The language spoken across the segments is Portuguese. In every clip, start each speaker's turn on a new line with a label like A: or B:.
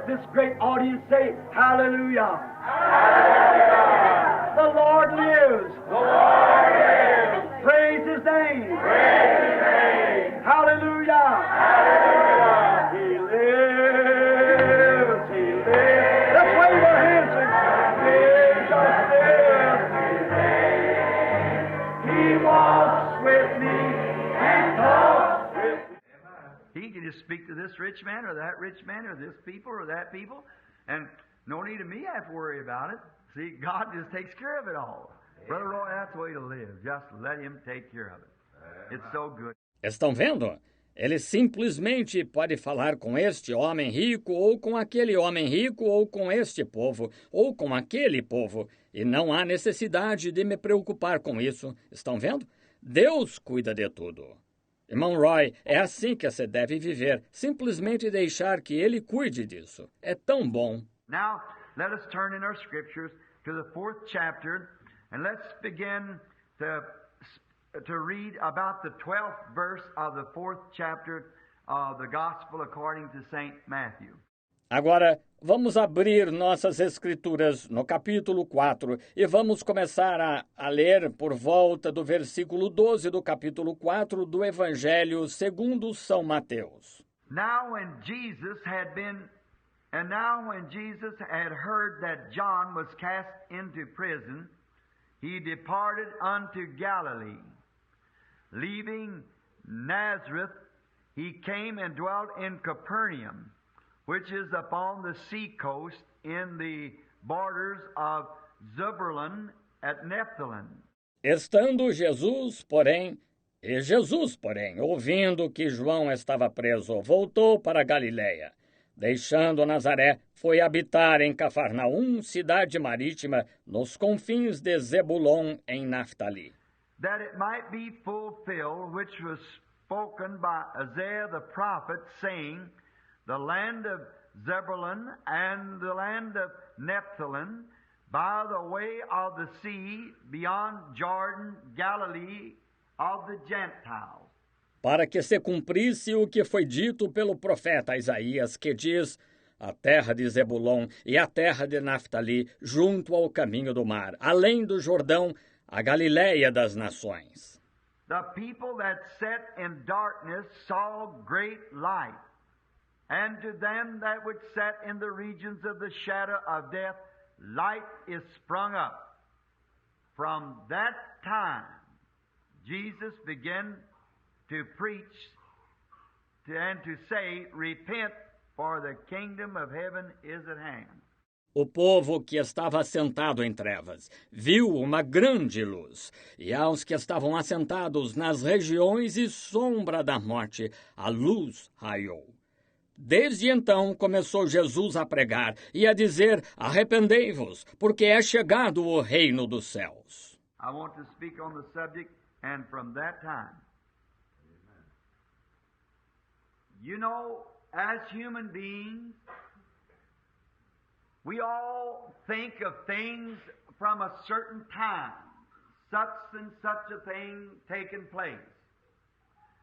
A: this great audience say, Hallelujah. Hallelujah. The Lord lives. The Lord lives. Praise His name. Praise His name. Hallelujah. Hallelujah. He lives. He lives. Let's wave our hands and Jesus lives. He walks with me and talks with me. He can just speak to this rich man or that rich man or this people or that people, and no need of me have to worry about it. See, God just takes care of it all. Brother Roy, that's the way to live. Just let Him take care of it. It's so good.
B: Estão vendo? Ele simplesmente pode falar com este homem rico, ou com aquele homem rico, ou com este povo, ou com aquele povo, e não há necessidade de me preocupar com isso. Estão vendo? Deus cuida de tudo. Irmão Roy, é assim que você deve viver, simplesmente deixar que Ele cuide disso. É tão bom.
A: Now, let us turn in our scriptures to the 4th chapter, and let's begin to read about the 12th verse of the 4th chapter of the Gospel according to St. Matthew.
B: Agora, vamos abrir nossas escrituras no capítulo 4 e vamos começar a ler por volta do versículo 12 do capítulo 4 do Evangelho segundo São Mateus.
A: Now when Jesus had heard that John was cast into prison, he departed unto Galilee. Leaving Nazareth, he came and dwelt in Capernaum, which is upon the sea coast in the borders of Zebulun at Nephthalim.
B: Estando Jesus, porém, ouvindo que João estava preso, voltou para Galiléia. Deixando Nazaré, foi habitar em Cafarnaum, cidade marítima, nos confins de Zebulon, em Naftali.
A: That it might be fulfilled, which was spoken by Isaiah the prophet, saying, The land of Zebulun and the land of Nephthalim, by the way of the sea, beyond Jordan, Galilee of the Gentiles.
B: Para que se cumprisse o que foi dito pelo profeta Isaías, que diz, a terra de Zebulon e a terra de Naftali, junto ao caminho do mar, além do Jordão, a Galiléia das nações.
A: The people that sat in darkness saw great light, and to them that would sat in the regions of the shadow of death, light is sprung up. From that time, Jesus began to preach and to say, Repent, for the kingdom of heaven is at hand.
B: O povo que estava assentado em trevas viu uma grande luz, e aos que estavam assentados nas regiões e sombra da morte, a luz raiou. Desde então começou Jesus a pregar e a dizer, Arrependei-vos, porque é chegado o reino dos céus.
A: I want to speak on the subject, and from that time, you know, as human beings, we all think of things from a certain time, such and such a thing taking place.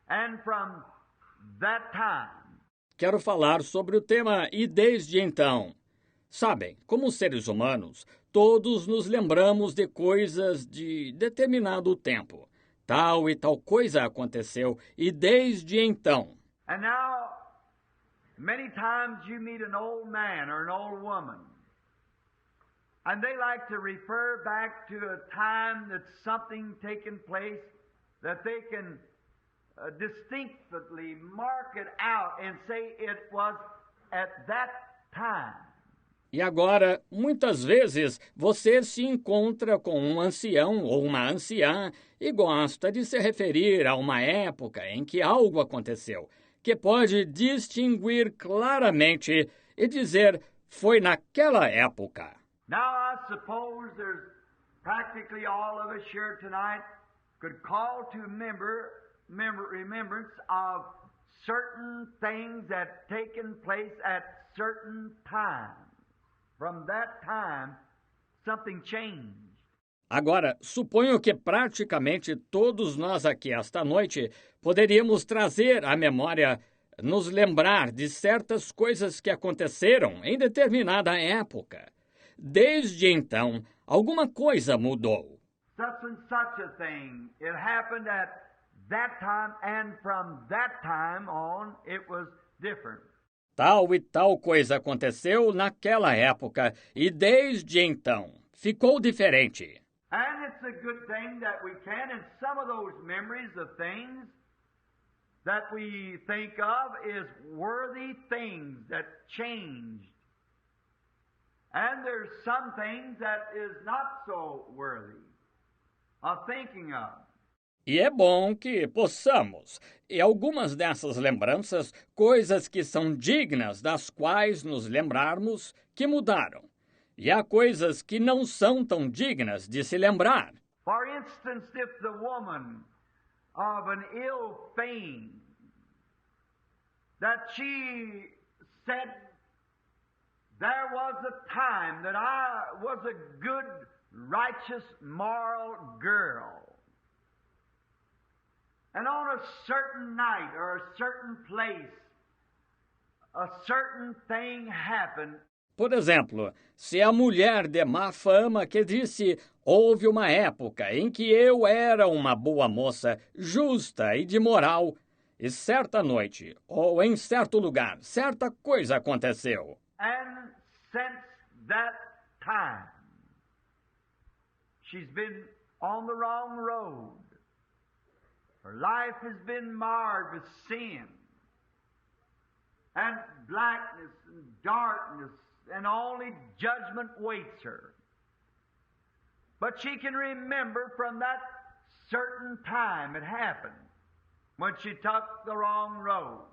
A: And from that time,
B: Quero falar sobre o tema e desde então. Sabem, como seres humanos, todos nos lembramos de coisas de determinado tempo. Tal e tal coisa aconteceu e desde então.
A: and now, many times you meet an old man or an old woman, and they like to refer back to a time that's something taken place that they can distinctly mark it out and say it was at that time.
B: E agora, muitas vezes, você se encontra com um ancião ou uma anciã e gosta de se referir a uma época em que algo aconteceu, que pode distinguir claramente e dizer, foi naquela época.
A: Now I suppose there's practically all of us here tonight could call to remembrance of certain things that taken place at certain times. From that time, something changed.
B: Agora, suponho que praticamente todos nós aqui esta noite poderíamos trazer à memória nos lembrar de certas coisas que aconteceram em determinada época. Desde então, alguma coisa mudou.
A: Such and such a thing. It happened at that time, and from that time on, it was different.
B: Tal e tal coisa aconteceu naquela época, e desde então ficou diferente.
A: And it's a good thing that we can, and some of those memories of things that we think of is worthy things that changed. And there's some things that is not so worthy of thinking of.
B: E é bom que possamos, e algumas dessas lembranças, coisas que são dignas das quais nos lembrarmos, que mudaram. E há coisas que não são tão dignas de se lembrar.
A: For instance, if the woman of an ill fame, that she said, there was a time that I was a good, righteous, moral girl. And on a certain night or a certain place, a certain thing happened.
B: Por exemplo, se a mulher de má fama que disse, houve uma época em que eu era uma boa moça, justa e de moral, e certa noite, ou em certo lugar, certa coisa aconteceu.
A: And since that time, she's been on the wrong road. Her life has been marred with sin and blackness and darkness, and only judgment waits her. But she can remember from that certain time it happened, when she took the wrong road.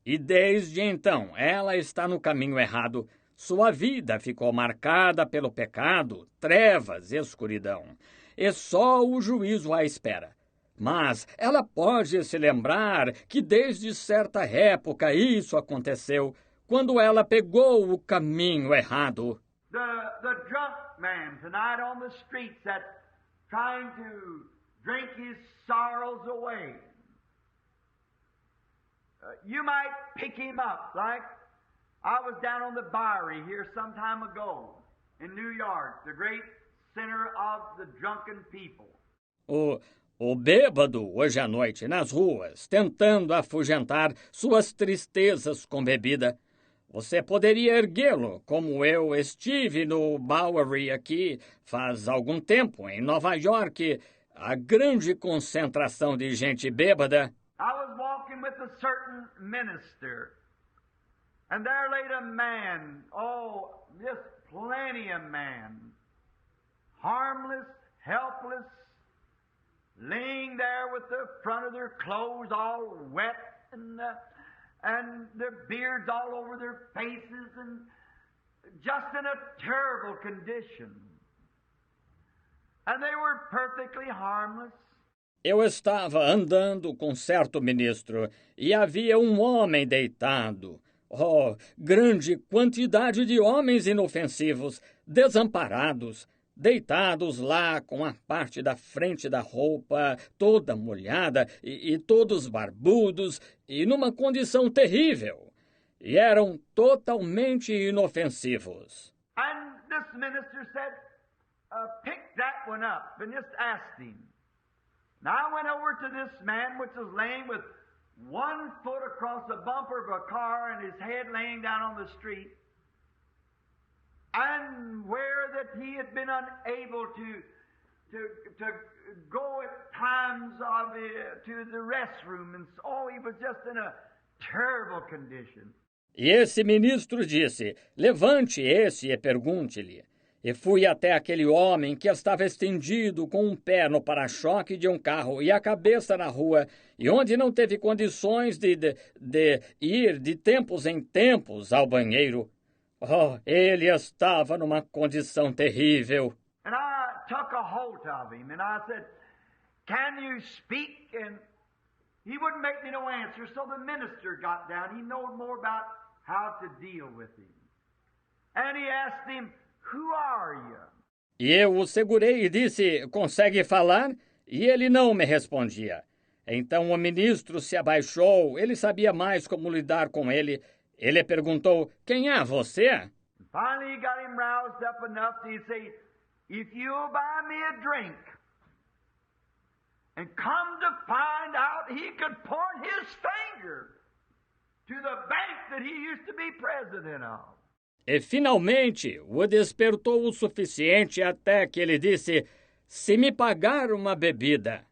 B: E desde então, ela está no caminho errado. Sua vida ficou marcada pelo pecado, trevas e escuridão. E só o juízo a espera. Mas ela pode se lembrar que desde certa época isso aconteceu, quando ela pegou o caminho errado.
A: The drunk man tonight on the streets that's trying to drink his sorrows away. You might pick him up, like I was down on the Bowery here some time ago in New York, the great center of the drunken people.
B: O bêbado, hoje à noite, nas ruas, tentando afugentar suas tristezas com bebida. Você poderia erguê-lo, como eu estive no Bowery aqui faz algum tempo, em Nova York, a grande concentração de gente bêbada.
A: I was walking with a certain minister, and there laid a man, just plenty of man, harmless, helpless, laying there with the front of their clothes all wet and their beards all over their faces and just in a terrible condition. And they were perfectly harmless.
B: Eu estava andando com certo ministro e havia um homem deitado. Grande quantidade de homens inofensivos, desamparados, deitados lá com a parte da frente da roupa toda molhada e todos barbudos e numa condição terrível. E eram totalmente inofensivos.
A: And this minister said, pick that one up and just asked him. Now I went over to this man which was laying with 1 foot across the bumper of a car and his head laying down on the street. And where that he had been unable to go at times to the restroom, and he was just in a terrible condition.
B: E esse ministro disse, levante esse e pergunte-lhe. E fui até aquele homem que estava estendido com um pé no para-choque de um carro e a cabeça na rua, e onde não teve condições de ir de tempos em tempos ao banheiro. Ele estava numa condição terrível.
A: And I took a hold of him and I said, can you speak? And he wouldn't make me no answer, so the minister got down. He knew more about how to deal with him. And he asked him, who are you?
B: E eu o segurei e disse, consegue falar? E ele não me respondia. Então o ministro se abaixou, ele sabia mais como lidar com ele. Ele perguntou, quem é você?
A: Finally, he got him roused up enough to say, if you'll buy me a drink, and come to find out he could point his finger to the bank that he used to be president of.
B: E finalmente o despertou o suficiente até que ele disse, se me pagar uma bebida.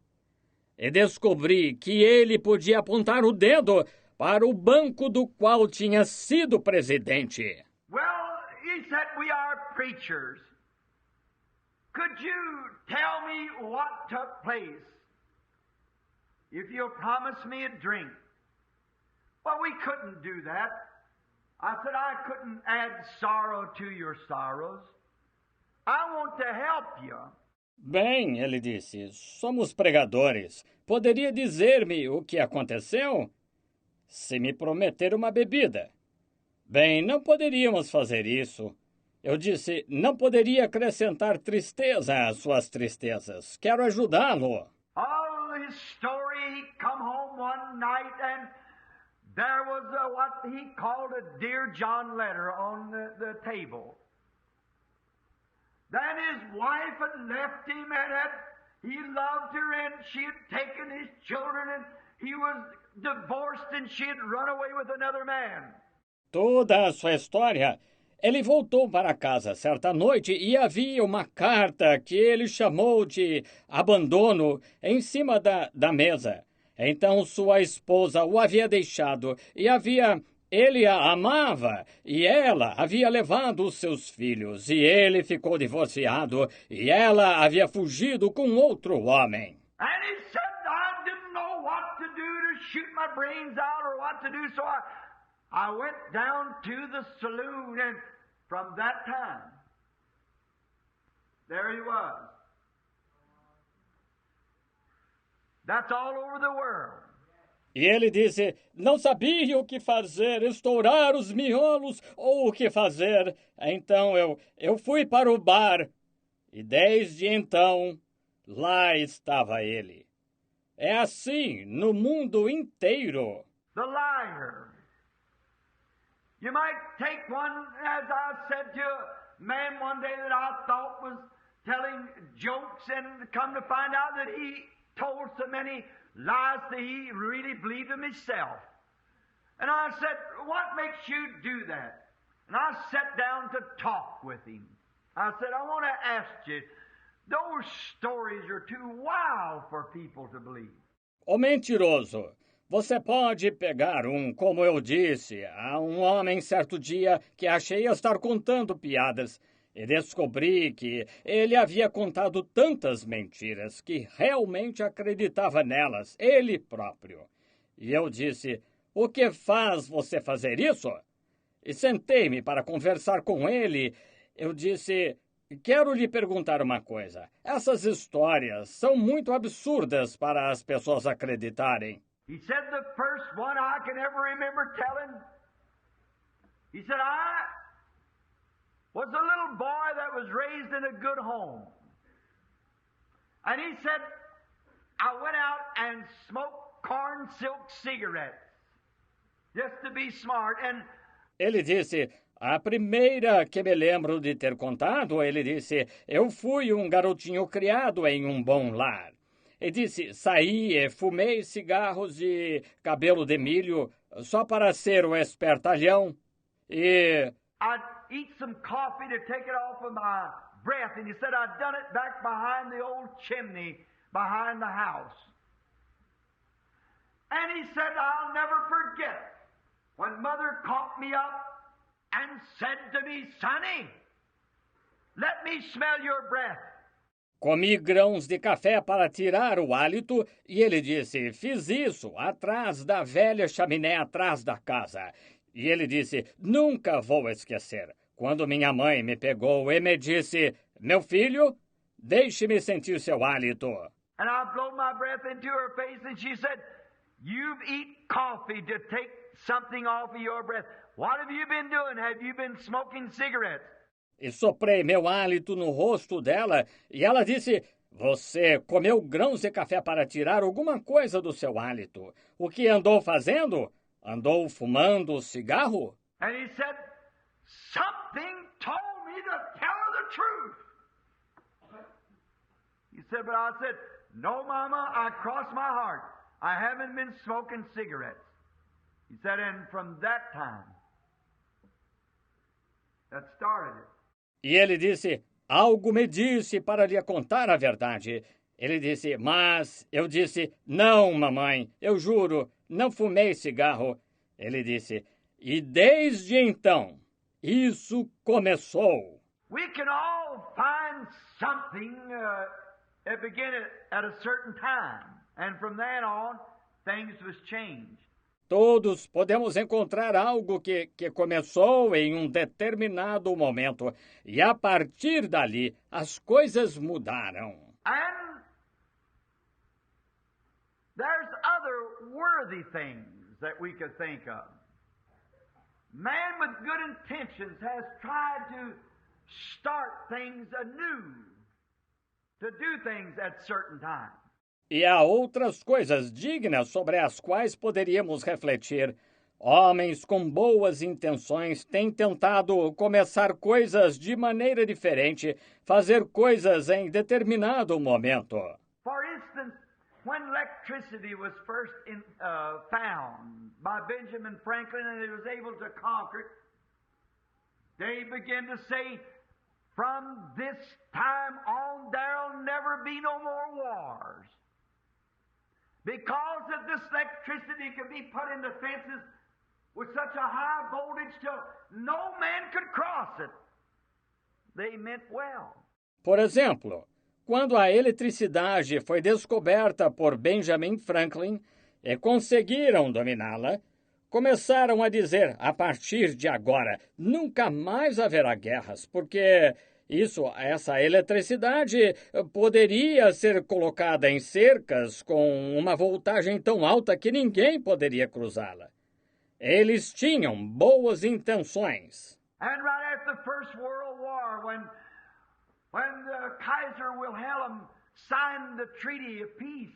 B: E descobri que ele podia apontar o dedo para o banco do qual tinha sido presidente.
A: Well, he said, we are preachers. Could you tell me what took place? If you'll promise me a drink. Well, we couldn't do that. I said, I couldn't add sorrow to your sorrows. I want to help you.
B: Bem, ele disse, somos pregadores. Poderia dizer-me o que aconteceu? Se me prometer uma bebida. Bem, não poderíamos fazer isso. Eu disse, não poderia acrescentar tristeza às suas tristezas. Quero ajudá-lo.
A: His story, he come home one night and there was what he called a Dear John letter on the table. Then his wife had left him and he loved her and she had taken his children and he was divorced and she had run away with another man.
B: Toda a sua história. Ele voltou para casa certa noite e havia uma carta que ele chamou de abandono em cima da mesa. Então sua esposa o havia deixado e ele a amava e ela havia levado os seus filhos e ele ficou divorciado e ela havia fugido com outro homem.
A: And he said, I didn't know what to do to shoot my brains out or what to do, so I went down to the saloon, and from that time, there he was. That's all over the world.
B: E ele disse, não sabia o que fazer, estourar os miolos ou o que fazer. Então eu fui para o bar e desde então lá estava ele. É assim no mundo inteiro.
A: The liar. You might take one, as I said to a man one day that I thought was telling jokes and come to find out that he told so many lies that he really believed them himself. And I said, what makes you do that? And I sat down to talk with him. I said, I want to ask you, those stories are too wild for people to believe.
B: O mentiroso. Você pode pegar como eu disse, a um homem certo dia que achei estar contando piadas e descobri que ele havia contado tantas mentiras que realmente acreditava nelas, ele próprio. E eu disse, o que faz você fazer isso? E sentei-me para conversar com ele. Eu disse, quero lhe perguntar uma coisa. Essas histórias são muito absurdas para as pessoas acreditarem.
A: He said the first one I can ever remember telling, he said, I was a little boy that was raised in a good home. And he said, I went out and smoked corn silk cigarettes just to be smart. And
B: ele disse, a primeira que me lembro de ter contado, ele disse, eu fui um garotinho criado em um bom lar. Ele disse, saí e fumei cigarros de cabelo de milho só para ser o espertalhão. E
A: I'd eat some coffee to take it off of my breath. And he said, I'd done it back behind the old chimney behind the house. And he said, I'll never forget when Mother caught me up and said to me, Sonny, let me smell your breath.
B: comi grãos de café para tirar o hálito e ele disse, fiz isso atrás da velha chaminé atrás da casa. E ele disse, nunca vou esquecer. Quando minha mãe me pegou e me disse, meu filho, deixe-me sentir seu hálito.
A: And I blew my breath into her face and she said, you've eaten coffee to take something off of your breath. What have you been doing? Have you been smoking cigarettes?
B: E soprei meu hálito no rosto dela e ela disse, Você comeu grãos de café para tirar alguma coisa do seu hálito. O que andou fazendo? Andou fumando cigarro?
A: And he said, something told me to tell her the truth. He said, but I said, no, Mama, I crossed my heart. I haven't been smoking cigarettes. He said, and from that time, that started it.
B: E ele disse, algo me disse para lhe contar a verdade. Ele disse, mas eu disse, não, mamãe, eu juro, não fumei cigarro. Ele disse, e desde então, isso começou.
A: We can all find something that began at a certain time. And from then on, things was changed.
B: Todos podemos encontrar algo que começou em um determinado momento. E a partir dali, as coisas mudaram.
A: And there's other worthy things that we could think of. Man with good intentions has tried to start things anew, to do things at certain times.
B: E há outras coisas dignas sobre as quais poderíamos refletir. Homens com boas intenções têm tentado começar coisas de maneira diferente, fazer coisas em determinado momento.
A: For instance, when electricity was first found by Benjamin Franklin and he was able to conquer it, they began to say, from this time on, there'll never be no more wars. Because of this electricity could be put in the fences with such a high voltage till no man could cross it. They meant well.
B: Por exemplo, quando a eletricidade foi descoberta por Benjamin Franklin e conseguiram dominá-la, começaram a dizer, a partir de agora, nunca mais haverá guerras, porque essa eletricidade poderia ser colocada em cercas com uma voltagem tão alta que ninguém poderia cruzá-la. Eles tinham boas intenções.
A: And right after the First World War, when the Kaiser Wilhelm signed the Treaty of Peace,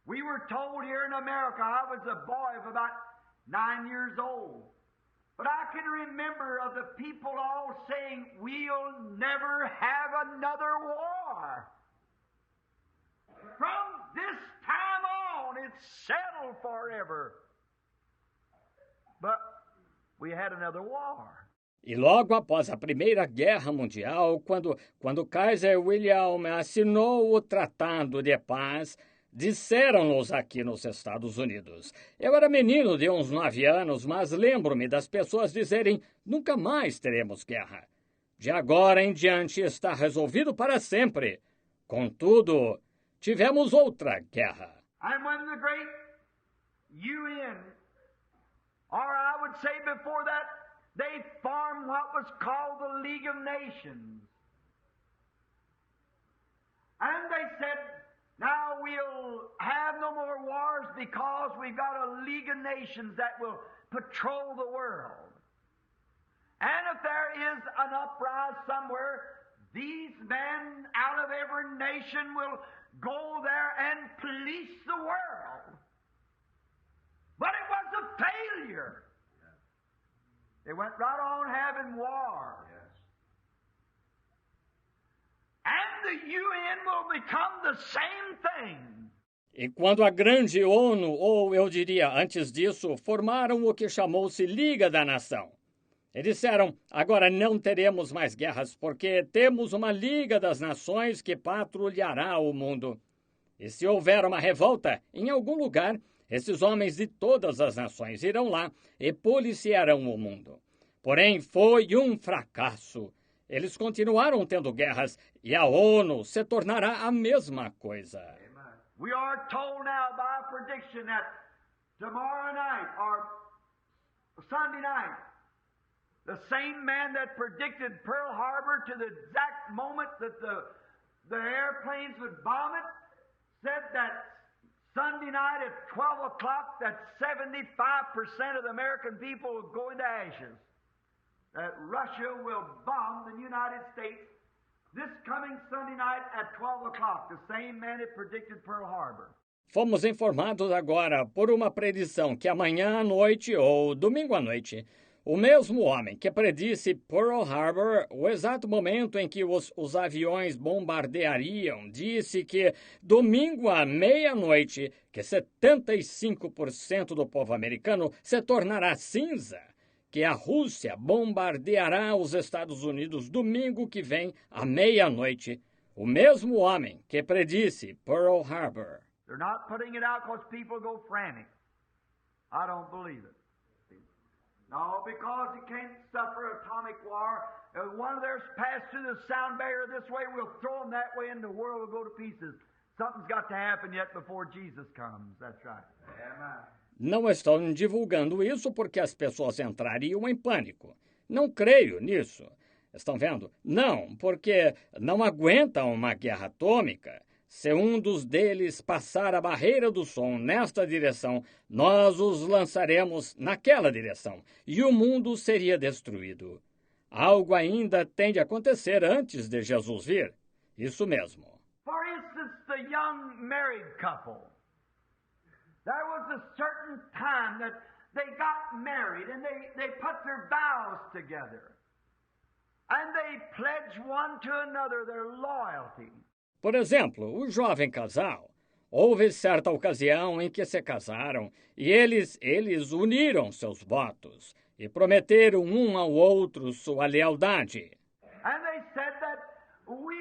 A: we were told here in America, I was a boy of about 9 years old, but I can remember of the people all saying, we'll never have another war. From this time on, it's settled forever. But we had another war.
B: E logo após a Primeira Guerra Mundial, quando Kaiser Wilhelm assinou o Tratado de Paz, disseram-nos aqui nos Estados Unidos. Eu era menino de uns 9 anos, mas lembro-me das pessoas dizerem, nunca mais teremos guerra. De agora em diante está resolvido para sempre. Contudo, tivemos outra guerra.
A: And when the great UN, or I would say before that, they formed what was called the League of Nations. And they said, now we'll have no more wars because we've got a League of Nations that will patrol the world. And if there is an uprising somewhere, these men out of every nation will go there and police the world. But it was a failure. They went right on having war. Yes. And the UN will become the same thing.
B: E quando a grande ONU, ou eu diria antes disso, formaram o que chamou-se Liga da Nação. E disseram, agora não teremos mais guerras, porque temos uma Liga das Nações que patrulhará o mundo. E se houver uma revolta em algum lugar, esses homens de todas as nações irão lá e policiarão o mundo. Porém, foi um fracasso. Eles continuaram tendo guerras e a ONU se tornará a mesma coisa.
A: We are told now by prediction that tomorrow night or Sunday night, the same man that predicted Pearl Harbor to the exact moment that the airplanes would bomb it, said that Sunday night at 12 o'clock that 75% of the American people will go into ashes. That Russia will bomb the United States This coming Sunday night at 12 o'clock, the same man that predicted Pearl Harbor.
B: Fomos informados agora por uma predição que amanhã à noite ou domingo à noite, o mesmo homem que predisse Pearl Harbor, o exato momento em que os aviões bombardeariam, disse que domingo à meia-noite, que 75% do povo americano se tornará cinza, que a Rússia bombardeará os Estados Unidos domingo que vem à meia-noite. O mesmo homem que predisse Pearl Harbor.
A: They're not putting it out because people go frantic. I don't believe it. No, because you can't suffer atomic war. If one of theirs passed through the sound barrier this way, we'll throw them that way and the world will go to pieces. Something's got to happen yet before Jesus comes. That's right. Amen.
B: Não estão divulgando isso porque as pessoas entrariam em pânico. Não creio nisso. Estão vendo? Não, porque não aguentam uma guerra atômica. Se um dos deles passar a barreira do som nesta direção, nós os lançaremos naquela direção, e o mundo seria destruído. Algo ainda tem de acontecer antes de Jesus vir. Isso mesmo.
A: For instance, the young married couple. There was a certain time that they got married and they put their vows together. And they pledged one to another their loyalty.
B: Por exemplo, o jovem casal. Houve certa ocasião em que se casaram e eles uniram seus votos e prometeram um ao outro sua lealdade.
A: And they said that we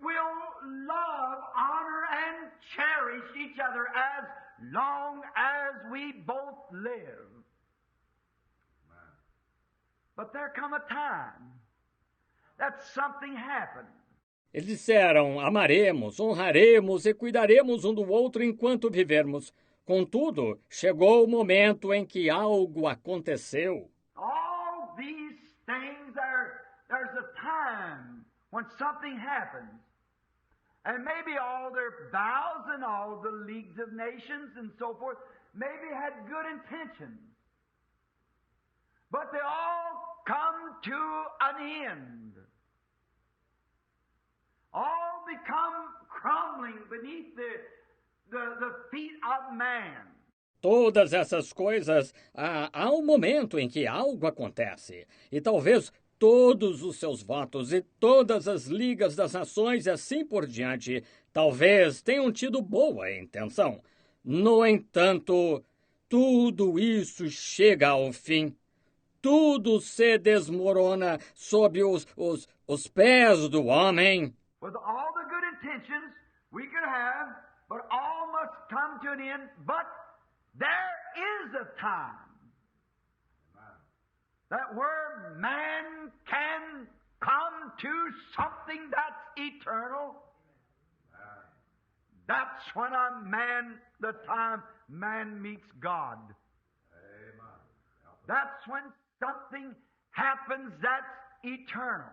A: will love, honor, and cherish each other as long as we both live. But there come a time that something happened.
B: Eles disseram, amaremos, honraremos e cuidaremos um do outro enquanto vivermos. Contudo, chegou o momento em que algo aconteceu.
A: All these things, there's a time when something happens. And maybe all their vows and all the leagues of nations and so forth maybe had good intentions. But they all come to an end. All become crumbling beneath the feet of man.
B: Todas essas coisas, há um momento em que algo acontece. E talvez todos os seus votos e todas as ligas das nações e assim por diante, talvez tenham tido boa intenção. No entanto, tudo isso chega ao fim. Tudo se desmorona sob os pés do homem.
A: With all the good intentions we could have, but all must come to an end. But there is a time that where man can come to something that's eternal. That's when the time man meets God. That's when something happens that's eternal.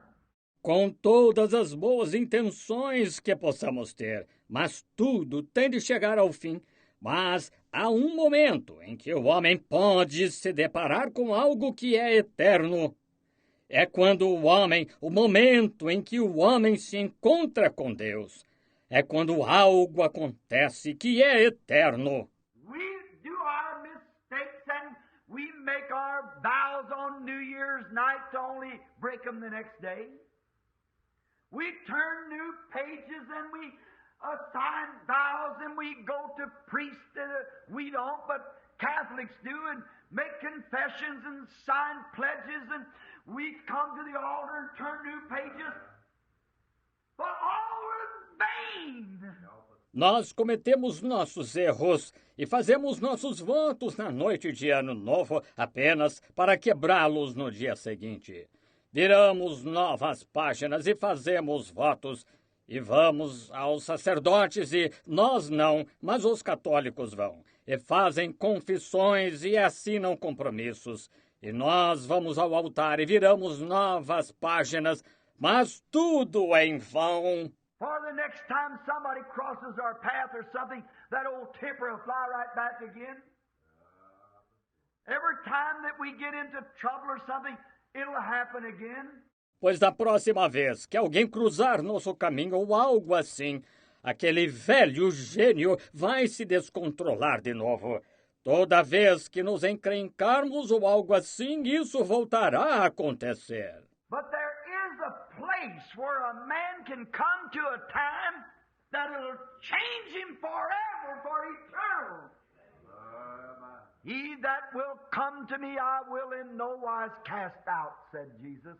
B: Com todas as boas intenções que possamos ter, mas tudo tem de chegar ao fim. Mas há um momento em que o homem pode se deparar com algo que é eterno. É quando o momento em que o homem se encontra com Deus. É quando algo acontece que é eterno.
A: We do our mistakes and we make our vows on New Year's night to only break them the next day. We turn new pages and we assign vows and we go to priests. We don't, but Catholics do, and make confessions and sign pledges, and we come to the altar and turn new pages. But all in vain.
B: Nós cometemos nossos erros e fazemos nossos votos na noite de Ano Novo apenas para quebrá-los no dia seguinte. Viramos novas páginas e fazemos votos. E vamos aos sacerdotes e nós não, mas os católicos vão. E fazem confissões e assinam compromissos. E nós vamos ao altar e viramos novas páginas, mas tudo é em vão.
A: For the next time somebody crosses our path or something, that old temper will fly right back again. Every time that we get into trouble or something, it'll happen again.
B: Pois da próxima vez que alguém cruzar nosso caminho ou algo assim, aquele velho gênio vai se descontrolar de novo. Toda vez que nos encrencarmos ou algo assim, isso voltará a acontecer.
A: But there is a place where a man can come to a time that will change him forever, for eternal. He that will come to me, I will in no wise cast out, said Jesus.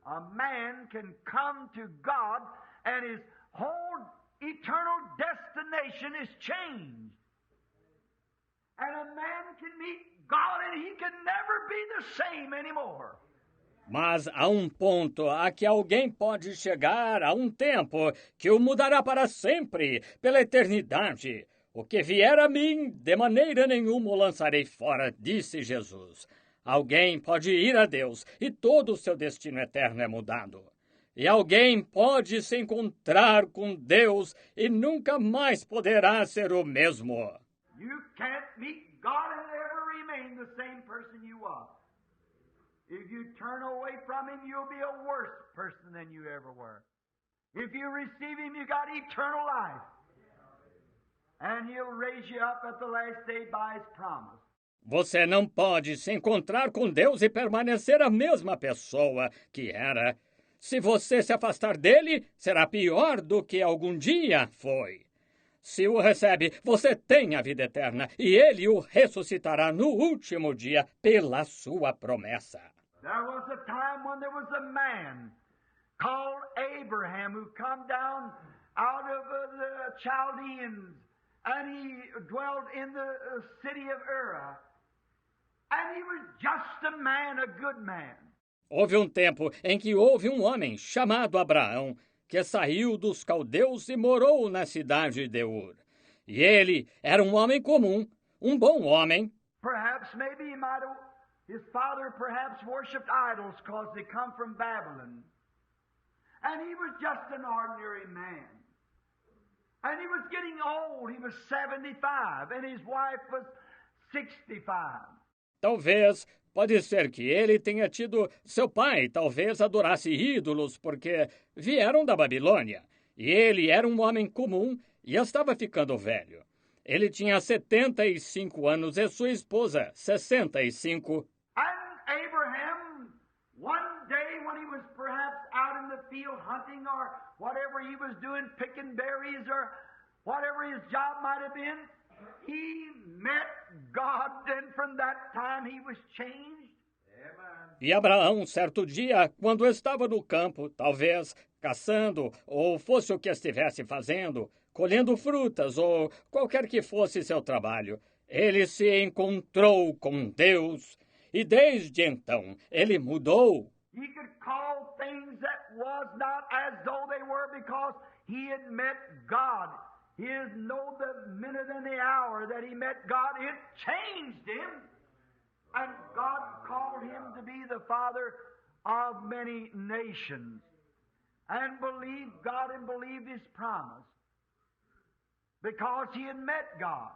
A: A man can come to God and his whole eternal destination is changed. And a man can meet God and he can never be the same anymore.
B: Mas há um ponto a que alguém pode chegar, a um tempo que o mudará para sempre, pela eternidade. O que vier a mim, de maneira nenhuma o lançarei fora, disse Jesus. Alguém pode ir a Deus e todo o seu destino eterno é mudado. E alguém pode se encontrar com Deus e nunca mais poderá ser o mesmo.
A: You can't meet God and ever remain the same person you was. If you turn away from Him, you'll be a worse person than you ever were. If you receive Him, you got eternal life. And He'll raise you up at the last day by His promise.
B: Você não pode se encontrar com Deus e permanecer a mesma pessoa que era. Se você se afastar dele, será pior do que algum dia foi. Se o recebe, você tem a vida eterna e ele o ressuscitará no último dia pela sua promessa.
A: There was a time when there was a man called Abraham who come down out of the Chaldeans, and he dwelt in the city of Ur. And he was just a man, a good man.
B: Houve um tempo em que houve um homem chamado Abraão, que saiu dos caldeus e morou na cidade de Ur. E ele era um homem comum, um bom homem.
A: Perhaps maybe his father perhaps worshipped idols because they come from Babylon. And he was just an ordinary man. And he was getting old. He was 75 and his wife was 65.
B: Talvez, pode ser que ele tenha tido seu pai, talvez adorasse ídolos, porque vieram da Babilônia. E ele era um homem comum e estava ficando velho. Ele tinha 75 anos e sua esposa, 65.
A: And Abraham, one day when he was perhaps out in the field hunting or whatever he was doing, picking berries or whatever his job might have been, he met God, and from that time he was changed.
B: E Abraão, certo dia, quando estava no campo, talvez caçando, ou fosse o que estivesse fazendo, colhendo frutas, ou qualquer que fosse seu trabalho, ele se encontrou com Deus, e desde então ele mudou.
A: He could call things that was not as though they were because he had met God. He didn't know the minute and the hour that he met God. It changed him. And God called him to be the father of many nations. And believed God and believed his promise. Because he had met God.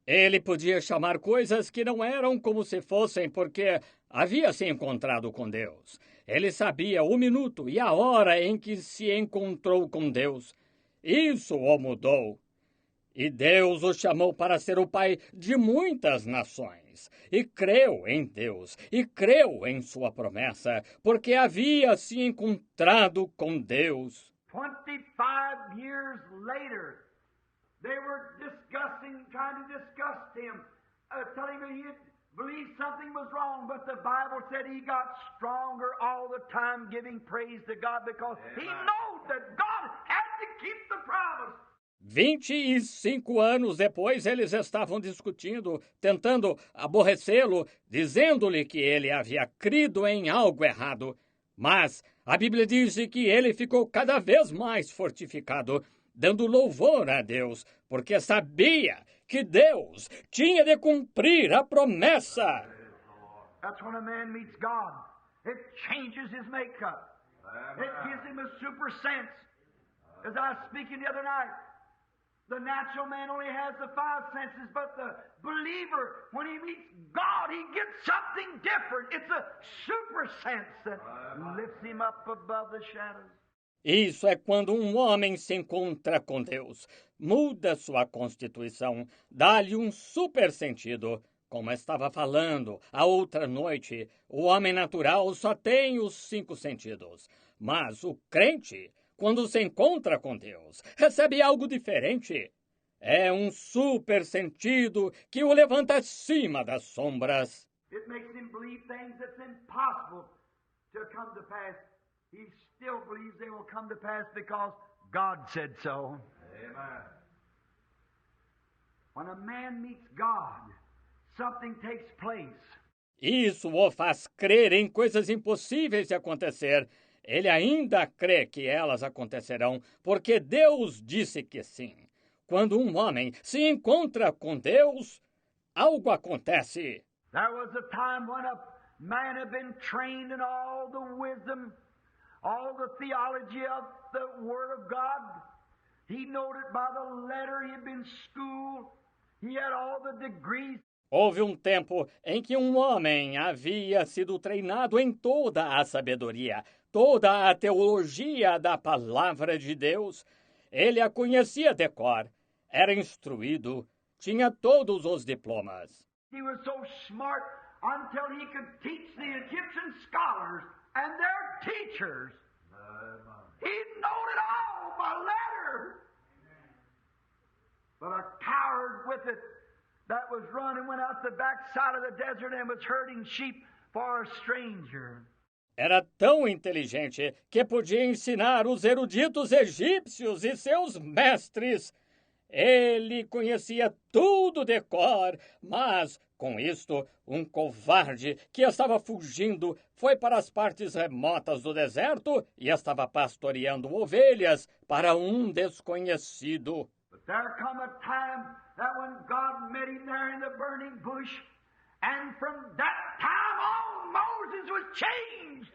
B: Ele podia chamar coisas que não eram como se fossem porque havia se encontrado com Deus. Ele sabia o minuto e a hora em que se encontrou com Deus. Isso o mudou. E Deus o chamou para ser o pai de muitas nações. E creu em Deus, e creu em sua promessa, porque havia se encontrado com Deus.
A: 25 years later, they were trying to discuss him, telling him he believed something was wrong, but the Bible said he got stronger all the time, giving praise to God, because he knew that God had to keep the promise.
B: 25 anos depois, eles estavam discutindo, tentando aborrecê-lo, dizendo-lhe que ele havia crido em algo errado. Mas a Bíblia diz que ele ficou cada vez mais fortificado, dando louvor a Deus, porque sabia que Deus tinha de cumprir a promessa.
A: That's when a man meets God. It changes his makeup. It gives him a super sense. As I was speaking the other night, The natural man only has the five senses, but the believer, when he meets God, he gets something different. It's a super sense that lifts him up above the shadows.
B: Isso é quando um homem se encontra com Deus, muda sua constituição, dá-lhe um super sentido. Como estava falando a outra noite, o homem natural só tem os 5 sentidos, mas o crente, quando se encontra com Deus, recebe algo diferente. É um super sentido que o levanta acima das sombras.
A: It makes him believe things that's impossible to come to pass. He still believes they will come to pass because God said so. Amen. When a man meets God, something takes place.
B: Isso o faz crer em coisas impossíveis de acontecer. Ele ainda crê que elas acontecerão, porque Deus disse que sim. Quando um homem se encontra com Deus, algo acontece.
A: There was a time when a man had been trained in all the wisdom, all the theology of the Word of God. He knew it by the letter. He had been schooled. He had all the degrees.
B: Houve um tempo em que um homem havia sido treinado em toda a sabedoria, toda a teologia da palavra de Deus. Ele a conhecia de cor, era instruído, tinha todos os diplomas.
A: He was so smart until he could teach the Egyptian scholars and their teachers. He knew it all by letter. But a coward with it that was running went out the backside of the desert and was herding sheep for a stranger.
B: Era tão inteligente que podia ensinar os eruditos egípcios e seus mestres. Ele conhecia tudo de cor, mas, com isto, um covarde que estava fugindo foi para as partes remotas do deserto e estava pastoreando ovelhas para um desconhecido.
A: But there come a time that when God met him there in the burning bush, and from that time on, Moses was changed.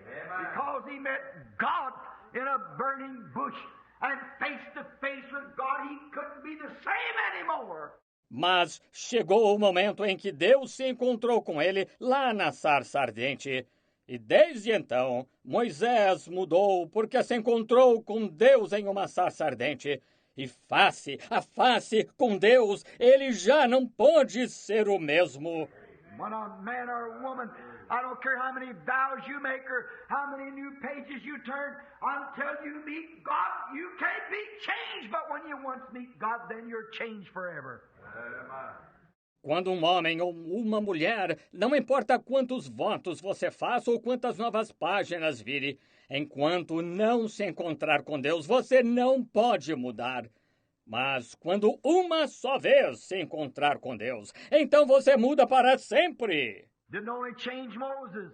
A: Amen. Because he met God in a burning bush, and face to face with God, he couldn't be the same anymore.
B: Mas chegou o momento em que Deus se encontrou com ele lá na sarça ardente. E desde então, Moisés mudou porque se encontrou com Deus em uma sarça ardente. E face a face com Deus, ele já não pode ser o mesmo.
A: When a man or a woman, I don't care how many vows you make or how many new pages you turn, until you meet God, you can't be changed. But when you once meet God, then you're changed forever.
B: Quando um homem ou uma mulher, não importa quantos votos você faça ou quantas novas páginas vire, enquanto não se encontrar com Deus, você não pode mudar. Mas quando uma só vez se encontrar com Deus, então você muda para sempre.
A: Didn't only change Moses,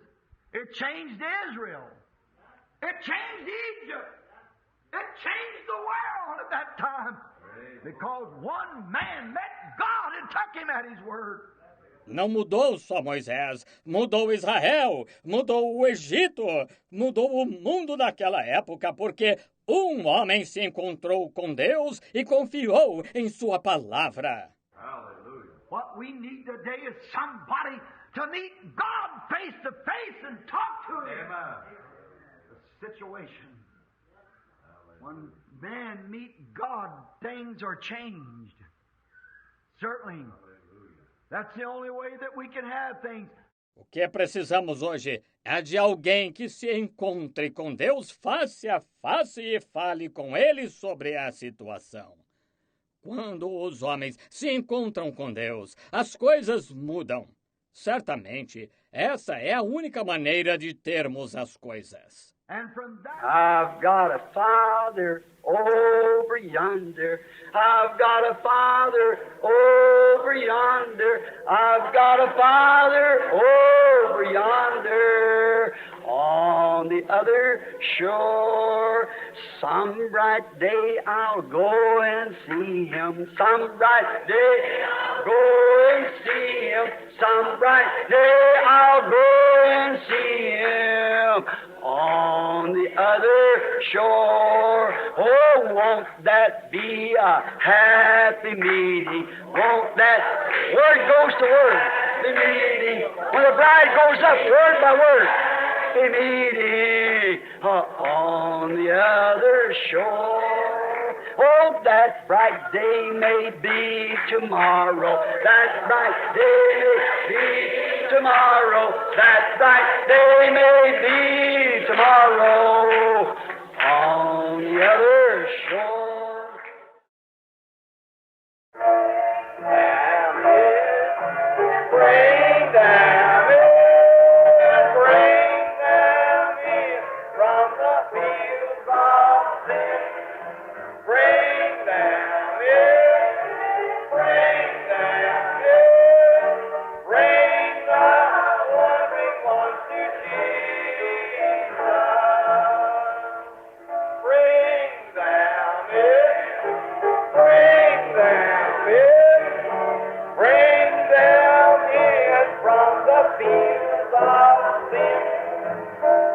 A: it changed Israel. It changed Egypt. It changed the world at that time. Because one man met God and took him at his word.
B: Não mudou só Moisés, mudou Israel, mudou o Egito, mudou o mundo daquela época, porque um homem se encontrou com Deus e confiou em sua palavra.
A: Hallelujah. What we need today is somebody to meet God face to face and talk to him. Amen. The situation. When men meet God, things are changed. Certainly. That's the only way that we can have things.
B: O que precisamos hoje é de alguém que se encontre com Deus face a face e fale com Ele sobre a situação. Quando os homens se encontram com Deus, as coisas mudam. Certamente, essa é a única maneira de termos as coisas.
C: I've got a Father over yonder. I've got a Father over yonder. I've got a Father over yonder. On the other shore, some bright day I'll go and see him. Some bright day I'll go and see him. Some bright day I'll go and see him. on the other shore. Oh, won't that be a happy meeting? Won't that word goes to word, the meeting. When the bride goes up word by word, the meeting on the other shore. Oh, that bright day may be tomorrow. That bright day may be tomorrow. That bright day may be tomorrow on the other shore. Bring them in, bring them in from the fields of sin. Bring them in, bring them in, bring the wandering ones to Jesus. Bring them in, bring them in, bring them in from the fields of sin.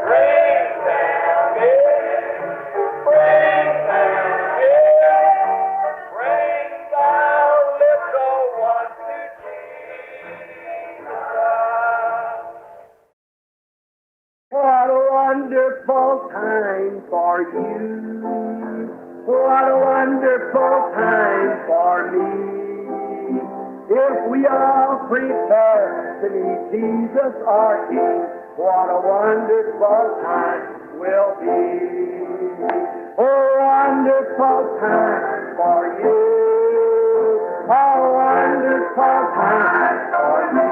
C: Bring them in, bring them in, bring the little ones to Jesus. What a wonderful time for you. What a wonderful time for me. If we all prepare to meet Jesus our King, what a wonderful time will be. A wonderful time for you. A wonderful time for me.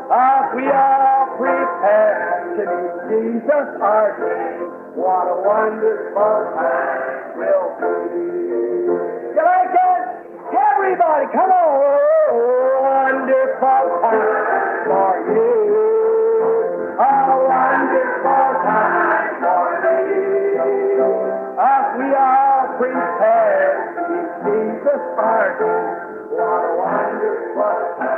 C: If we all prepare to meet Jesus our King, what a wonderful time will be. You like that? Everybody, come on! Wonderful time for you. A wonderful time for me. If we all prepare to meet Jesus our King, what a wonderful time.